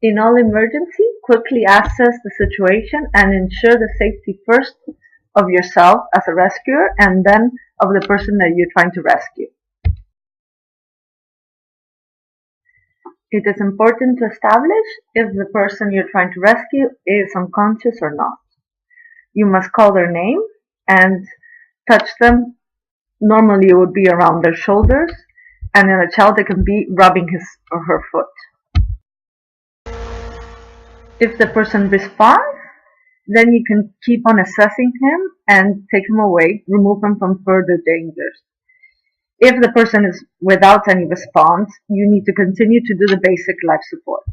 In all emergency, quickly assess the situation and ensure the safety first of yourself as a rescuer and then of the person that you're trying to rescue. It is important to establish if the person you're trying to rescue is unconscious or not. You must call their name and touch them. Normally it would be around their shoulders, and in a child it can be rubbing his or her foot. If the person responds, then you can keep on assessing him and take him away, remove him from further dangers. If the person is without any response, you need to continue to do the basic life support.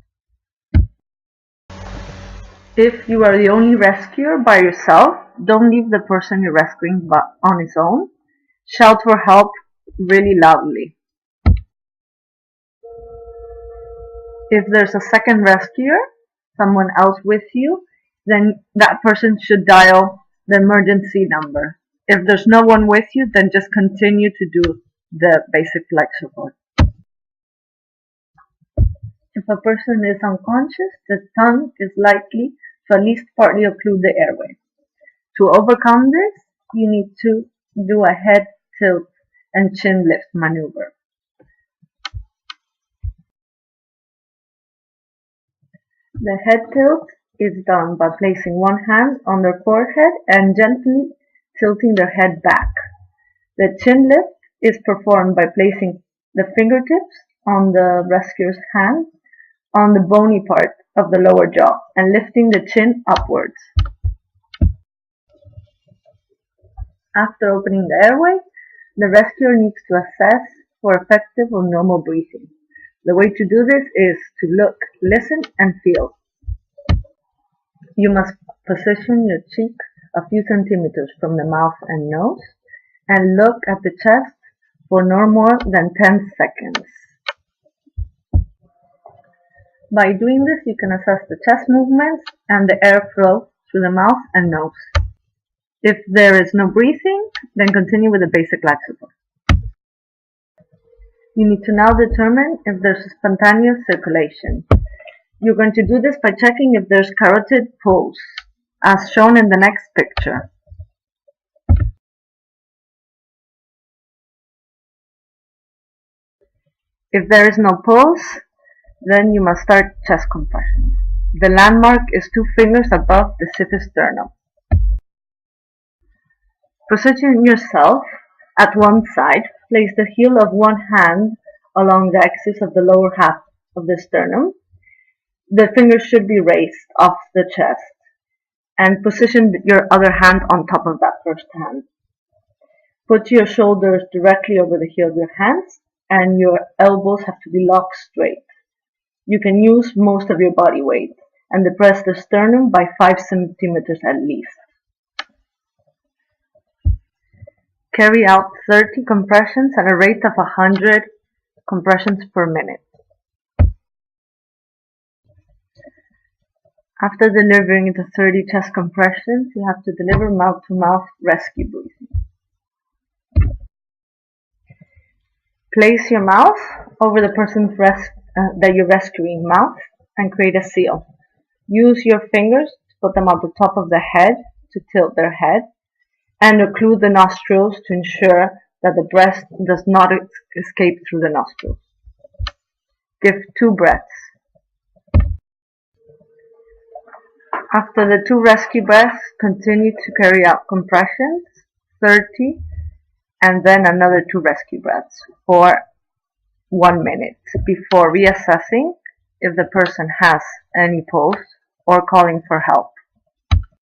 If you are the only rescuer by yourself, don't leave the person you're rescuing on his own. Shout for help really loudly. If there's a second rescuer, someone else with you, then that person should dial the emergency number. If there's no one with you, then just continue to do the basic life support. If a person is unconscious, the tongue is likely to at least partly occlude the airway. To overcome this, you need to do a head tilt and chin lift maneuver. The head tilt is done by placing one hand on their forehead and gently tilting their head back. The chin lift is performed by placing the fingertips on the rescuer's hand on the bony part of the lower jaw and lifting the chin upwards. After opening the airway, the rescuer needs to assess for effective or normal breathing. The way to do this is to look, listen, and feel. You must position your cheek a few centimeters from the mouth and nose and look at the chest for no more than 10 seconds. By doing this, you can assess the chest movements and the airflow through the mouth and nose. If there is no breathing, then continue with the basic life support. You need to now determine if there's spontaneous circulation. You're going to do this by checking if there's carotid pulse, as shown in the next picture. If there is no pulse, then you must start chest compressions. The landmark is 2 fingers above the sternum. Position yourself at one side. Place the heel of one hand along the axis of the lower half of the sternum. The fingers should be raised off the chest, and position your other hand on top of that first hand. Put your shoulders directly over the heel of your hands, and your elbows have to be locked straight. You can use most of your body weight and depress the sternum by 5 centimeters at least. Carry out 30 compressions at a rate of 100 compressions per minute. After delivering the 30 chest compressions, you have to deliver mouth-to-mouth rescue breathing. Place your mouth over the person's that you're rescuing mouth and create a seal. Use your fingers to put them on the top of the head to tilt their head and occlude the nostrils to ensure that the breath does not escape through the nostrils. Give 2 breaths. After the 2 rescue breaths, continue to carry out compressions, 30, and then another 2 rescue breaths for 1 minute before reassessing if the person has any pulse or calling for help.